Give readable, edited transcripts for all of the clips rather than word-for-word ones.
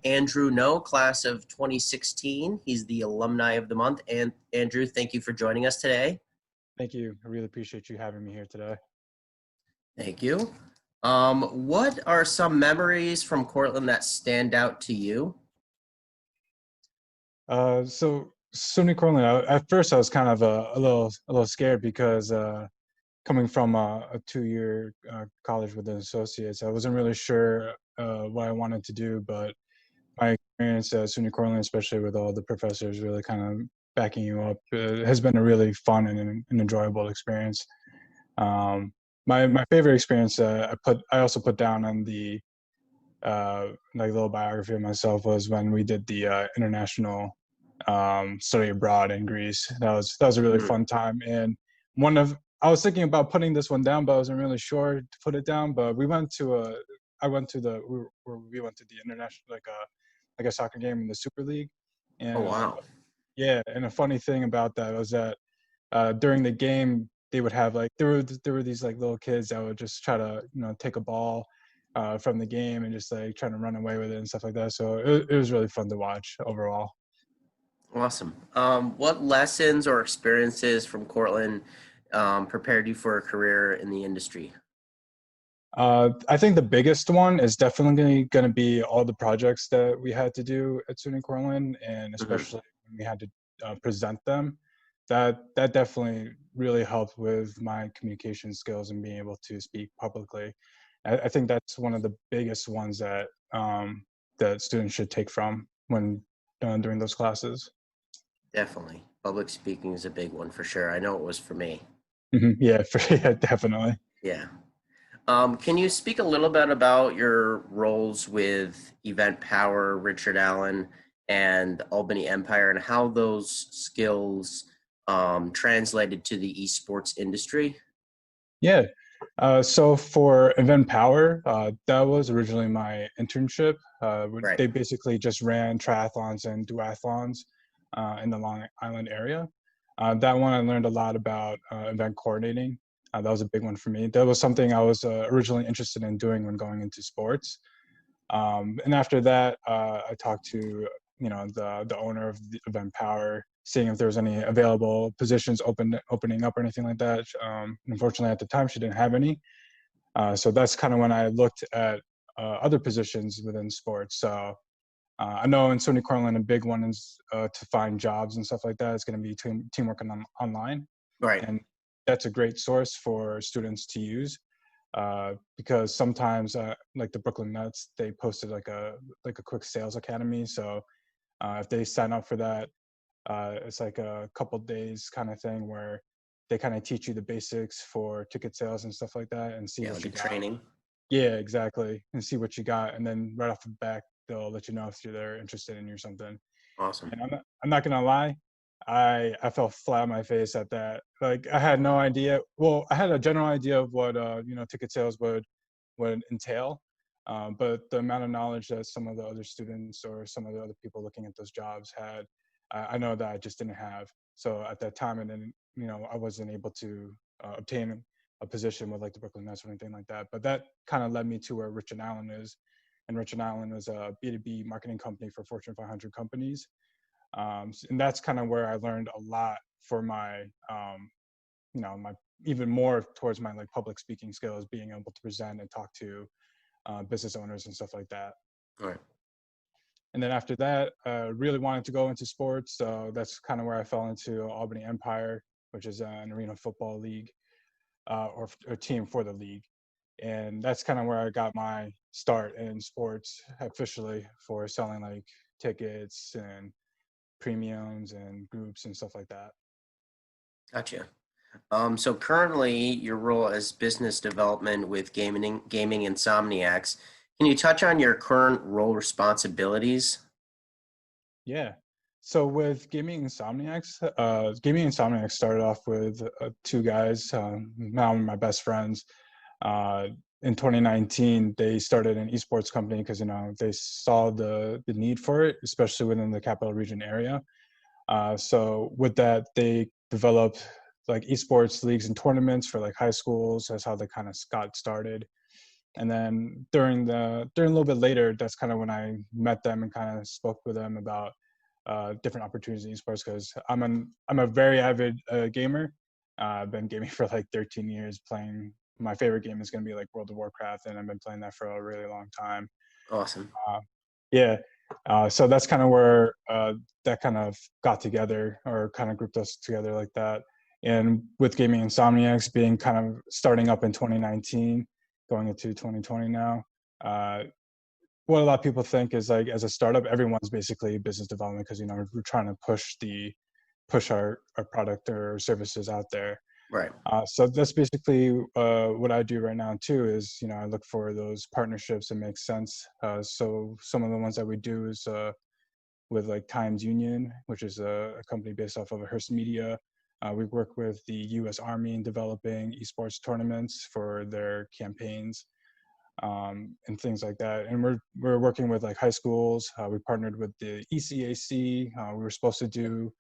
Andrew No, class of 2016. He's the Alumni of the Month. And Andrew, thank you for joining us today. Thank you. I really appreciate you having me here today. Thank you. What are some memories from Cortland that stand out to you? So SUNY Cortland, at first I was kind of a little scared because coming from a 2-year college with an associates, I wasn't really sure what I wanted to do, but my experience at SUNY Cortland, especially with all the professors really kind of backing you up, has been a really fun and an enjoyable experience. My favorite experience I also put down on the like little biography of myself was when we did the international study abroad in Greece. That was a really fun time. And I was thinking about putting this one down, but I wasn't really sure to put it down. But we went to we went to the international like a soccer game in the Super League. Oh, And wow. yeah, and a funny thing about that was that during the game they would have like there were these like little kids that would just try to take a ball from the game and just like trying to run away with it and stuff like that. So it was really fun to watch overall. Awesome. What lessons or experiences from Cortland prepared you for a career in the industry? I think the biggest one is definitely going to be all the projects that we had to do at SUNY Cortland, and Mhm. especially when we had to present them. That definitely really helped with my communication skills and being able to speak publicly. I think that's one of the biggest ones that students should take from when during those classes. Definitely. Public speaking is a big one for sure. I know it was for me. Yeah, yeah, definitely. Yeah. Can you speak a little bit about your roles with Event Power, Richard Allen, and Albany Empire, and how those skills translated to the esports industry? Yeah. So for Event Power, that was originally my internship. Right. They basically just ran triathlons and duathlons in the Long Island area. That one I learned a lot about event coordinating. That was a big one for me. That was something I was originally interested in doing when going into sports. And after that, I talked to the owner of the Event Power, seeing if there was any available positions opening up or anything like that. Unfortunately, at the time, she didn't have any. So that's kind of when I looked at other positions within sports. So I know in SUNY Cortland, a big one is to find jobs and stuff like that. It's going to be teamwork online, Right. and that's a great source for students to use because sometimes like the Brooklyn Nets, they posted like a quick sales academy. So if they sign up for that, it's like a couple days kind of thing where they kind of teach you the basics for ticket sales and stuff like that and see Yeah, what like a you got. training. Yeah, exactly. And see what you got. And then right off the back, they'll let you know if they're interested in you or something. Awesome. And I'm not gonna lie, I fell flat on my face at that. Like I had no idea. Well, I had a general idea of what ticket sales would entail, but the amount of knowledge that some of the other students or some of the other people looking at those jobs had, I know that I just didn't have. So at that time, and then I wasn't able to obtain a position with like the Brooklyn Nets or anything like that. But that kind of led me to where Rich and Allen is, and Rich and Allen was a B2B marketing company for Fortune 500 companies. And that's kind of where I learned a lot for my my even more towards my like public speaking skills, being able to present and talk to business owners and stuff like that. All right. And then after that, really wanted to go into sports, so that's kind of where I fell into Albany Empire, which is an arena football league or a team for the league. And that's kind of where I got my start in sports officially for selling like tickets and premiums and groups and stuff like that. Gotcha. So currently, your role as business development with Gaming Insomniacs. Can you touch on your current role responsibilities? Yeah. So with Gaming Insomniacs started off with two guys, now my best friends. Uh, in 2019, they started an esports company because they saw the need for it, especially within the capital region area. So with that, they developed like esports leagues and tournaments for like high schools. That's how they kind of got started. And then during a little bit later, that's kind of when I met them and kind of spoke with them about different opportunities in esports, because I'm a very avid gamer. I've been gaming for like 13 years. Playing my favorite game is going to be like World of Warcraft, and I've been playing that for a really long time. Awesome. Uh, yeah, so that's kind of where that kind of got together, or kind of grouped us together like that. And with Gaming Insomniacs being kind of starting up in 2019, going into 2020 now, uh, what a lot of people think is like, as a startup, everyone's basically business development, because we're trying to push our product or services out there. Right. So that's basically what I do right now too. Is I look for those partnerships that make sense. So some of the ones that we do is with like Times Union, which is a company based off of Hearst Media. We work with the U.S. Army in developing esports tournaments for their campaigns, and things like that. And we're working with like high schools. We partnered with the ECAC. We were supposed to do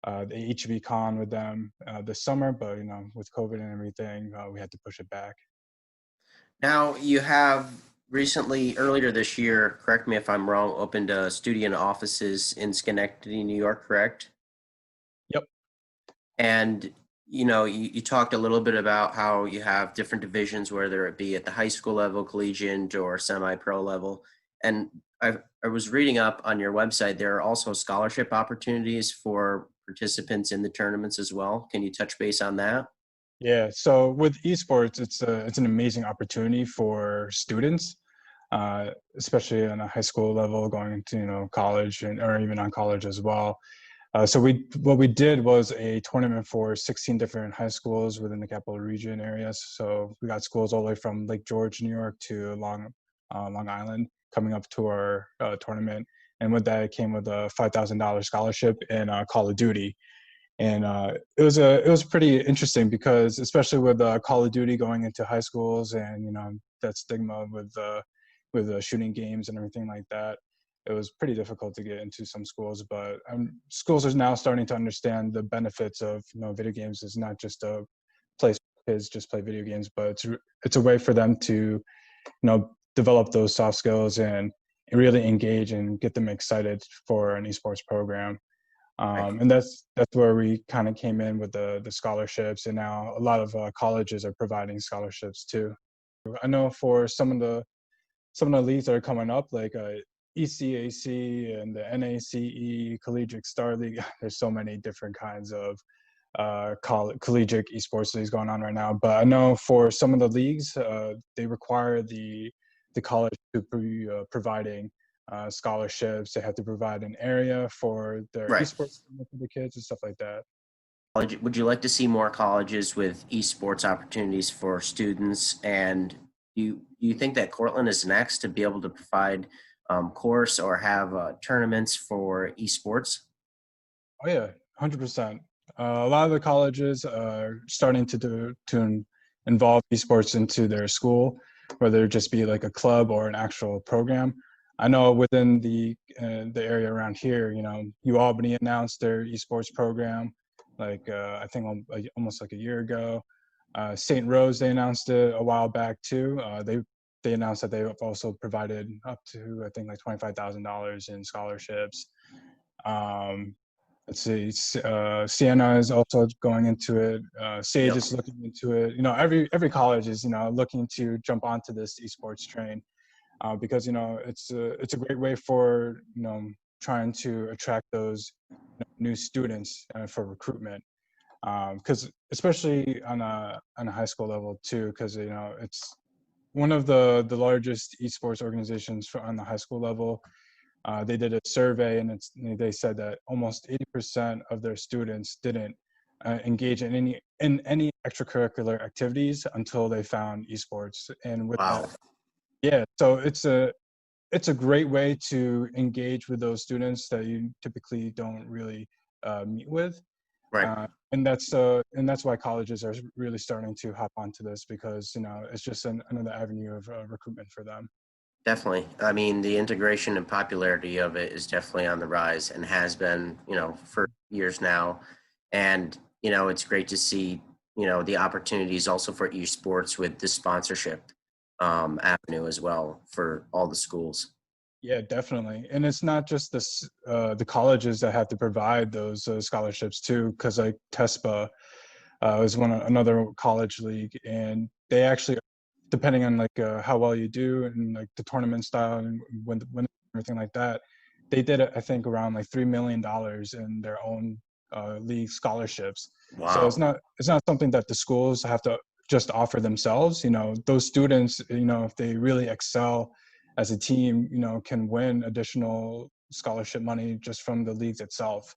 the HV Con with them this summer, but with COVID and everything, we had to push it back. Now, you have recently, earlier this year, correct me if I'm wrong, opened studio and offices in Schenectady, New York, correct? Yep. And you talked a little bit about how you have different divisions, whether it be at the high school level, collegiate, or semi-pro level. And I was reading up on your website, there are also scholarship opportunities for participants in the tournaments as well. Can you touch base on that? Yeah. So with esports, it's an amazing opportunity for students, especially on a high school level, going into college, or even on college as well. So what we did was a tournament for 16 different high schools within the capital region areas. So we got schools all the way from Lake George, New York, to Long Island coming up to our tournament. And with that, it came with a $5,000 scholarship in Call of Duty. And it was pretty interesting, because especially with Call of Duty going into high schools, and that stigma with shooting games and everything like that, it was pretty difficult to get into some schools. But schools are now starting to understand the benefits of video games is not just a place where kids just play video games, but it's a way for them to develop those soft skills and really engage and get them excited for an esports program. Right. And that's where we kind of came in with the scholarships, and now a lot of colleges are providing scholarships too. I know for some of the leagues that are coming up, like ECAC and the NACE Collegiate Star League. There's so many different kinds of collegiate esports leagues going on right now. But I know for some of the leagues, they require the college to be providing scholarships. They have to provide an area for their Right. esports for the kids and stuff like that. Would you like to see more colleges with esports opportunities for students? And do you think that Cortland is next to be able to provide course or have tournaments for esports? Oh yeah, 100%. A lot of the colleges are starting to involve esports into their school, whether it just be like a club or an actual program. I know within the area around here, U Albany announced their esports program, like I think almost like a year ago. St. Rose, they announced it a while back too. They announced that they've also provided up to, I think, like $25,000 in scholarships. Um, let's see, Siena is also going into it. Sage Yep. is looking into it. Every college is looking to jump onto this esports train, because it's a great way for trying to attract those new students for recruitment. Because especially on a high school level too, because it's one of the largest esports organizations on the high school level. They did a survey, and they said that almost 80% of their students didn't engage in any extracurricular activities until they found esports. And with that, Wow. yeah, so it's a great way to engage with those students that you typically don't really meet with. Right. And that's why colleges are really starting to hop onto this, because it's just another avenue of recruitment for them. Definitely. I mean, the integration and popularity of it is definitely on the rise and has been, for years now. And, it's great to see, the opportunities also for esports with the sponsorship. avenue as well for all the schools. Yeah, definitely. And it's not just the colleges that have to provide those scholarships too, because like TESPA is another college league, and they actually, depending on like how well you do and like the tournament style and when everything like that, they did I think around like $3 million in their own league scholarships. So Wow. it's not something that the schools have to just offer themselves. You know, those students, you know, if they really excel as a team, you know, can win additional scholarship money just from the leagues itself.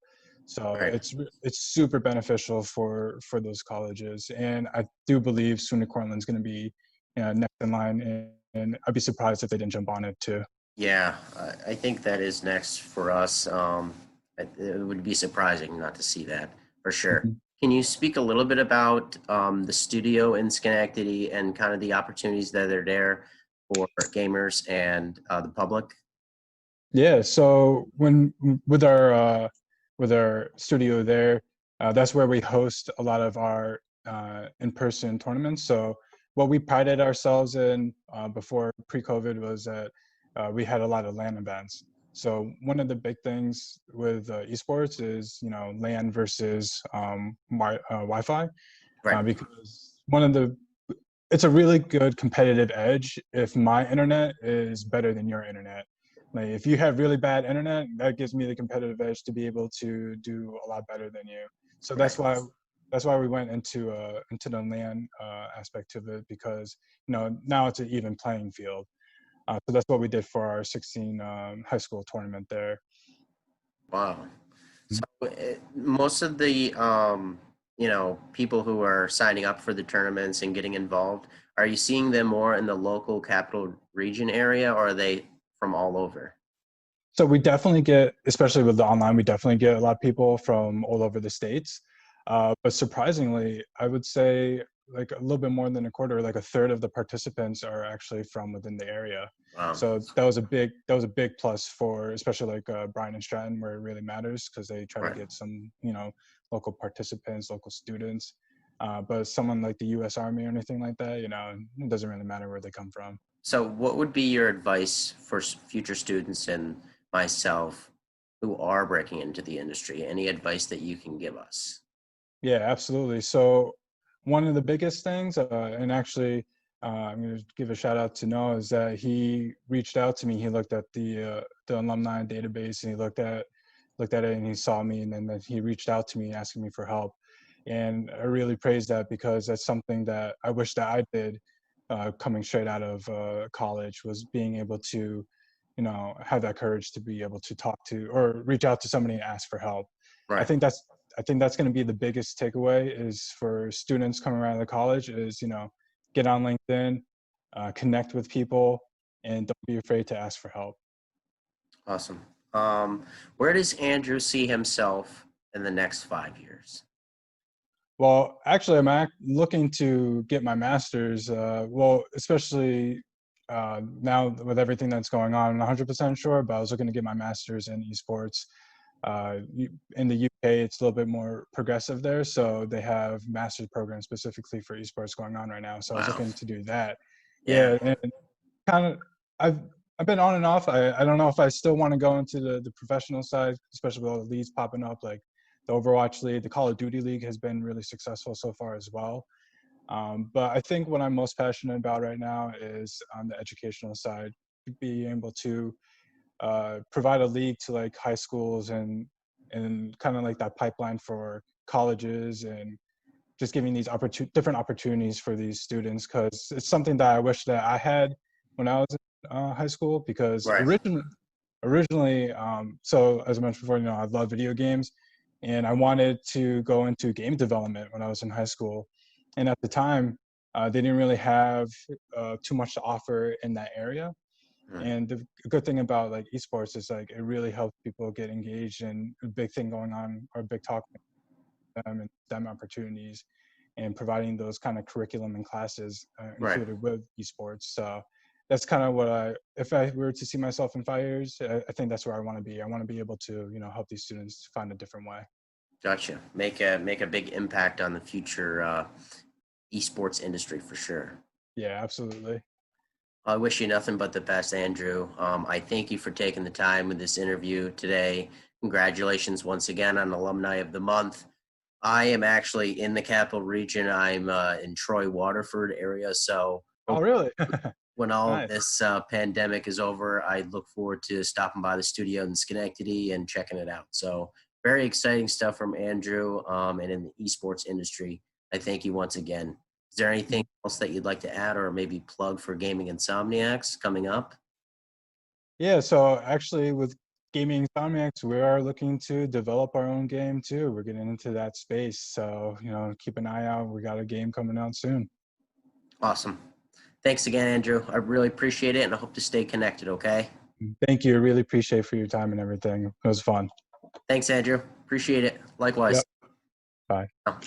So Right. it's super beneficial for those colleges, and I do believe SUNY Cortland's going to be, you know, next in line, and I'd be surprised if they didn't jump on it too. Yeah, I think that is next for us. It would be surprising not to see that for sure. Mhm. Can you speak a little bit about the studio in Schenectady and kind of the opportunities that are there for gamers and the public? Yeah, so when with our studio there, that's where we host a lot of our in-person tournaments. So what we prided ourselves in before pre-COVID was that we had a lot of LAN events. So one of the big things with esports is, you know, LAN versus Wi-Fi, Right, because it's a really good competitive edge if my internet is better than your internet. Like if you have really bad internet, that gives me the competitive edge to be able to do a lot better than you. So right. that's why we went into the LAN aspect of it, because you know now it's an even playing field. So that's what we did for our 16 high school tournament there. Wow. So most of the people who are signing up for the tournaments and getting involved, are you seeing them more in the local capital region area, or are they from all over? So we definitely get, especially with the online, we definitely get a lot of people from all over the states. But surprisingly, I would say like a little bit more than a quarter, like a third of the participants are actually from within the area. Wow. So that was a big plus for especially like Bryan and Stratton, where it really matters because they try to Right. get some, you know, local participants, local students. But someone like the U.S. Army or anything like that, you know, it doesn't really matter where they come from. So, what would be your advice for future students and myself who are breaking into the industry? Any advice that you can give us? Yeah, absolutely. So one of the biggest things, and actually, I'm going to give a shout out to Noah, is that he reached out to me. He looked at the alumni database, and he looked at it, and he saw me, and then he reached out to me asking me for help. And I really praise that, because that's something that I wish that I did coming straight out of college, was being able to, you know, have that courage to be able to talk to or reach out to somebody and ask for help. I Right. think that's I think that's going to be the biggest takeaway is for students coming around the college is, you know, get on LinkedIn, connect with people, and don't be afraid to ask for help. Awesome. Where does Andrew see himself in the next 5 years? Well, actually, looking to get my master's. Well, especially now with everything that's going on, I'm not 100% sure, but I was looking to get my master's in esports. In the UK, it's a little bit more progressive there, so they have master's programs specifically for esports going on right now. So I was Wow. looking to do that. Yeah. Yeah, and kind of, I've I've been on and off. I don't know if I still want to go into the professional side, especially with all the leagues popping up, like the Overwatch League, the Call of Duty League has been really successful so far as well. But I think what I'm most passionate about right now is on the educational side, being able to provide a league to like high schools and kind of like that pipeline for colleges, and just giving these different opportunities for these students, because it's something that I wish that I had when I was in high school. Because Right. originally, so as I mentioned before, you know, I love video games, and I wanted to go into game development when I was in high school, and at the time, they didn't really have too much to offer in that area. Hmm. And the good thing about like esports is like it really helps people get engaged, and a big thing going on or a big talk with them and STEM opportunities, and providing those kind of curriculum and classes Right. included with esports. So that's kind of what if I were to see myself in 5 years, I think that's where I want to be. I want to be able to, you know, help these students find a different way. Gotcha. Make a big impact on the future esports industry for sure. Yeah, absolutely. I wish you nothing but the best, Andrew. I thank you for taking the time with this interview today. Congratulations once again on Alumni of the Month. I am actually in the capital region. I'm in Troy, Waterford area. So Oh, really? when all of Nice. this pandemic is over, I look forward to stopping by the studio in Schenectady and checking it out. So very exciting stuff from Andrew and in the esports industry. I thank you once again. Is there anything else that you'd like to add or maybe plug for Gaming Insomniacs coming up? Yeah, so actually with Gaming Insomniacs, we are looking to develop our own game too. We're getting into that space. So, keep an eye out. We got a game coming out soon. Awesome. Thanks again, Andrew. I really appreciate it and I hope to stay connected, okay? Thank you. Really appreciate for your time and everything. It was fun. Thanks, Andrew. Appreciate it. Likewise. Yep. Bye.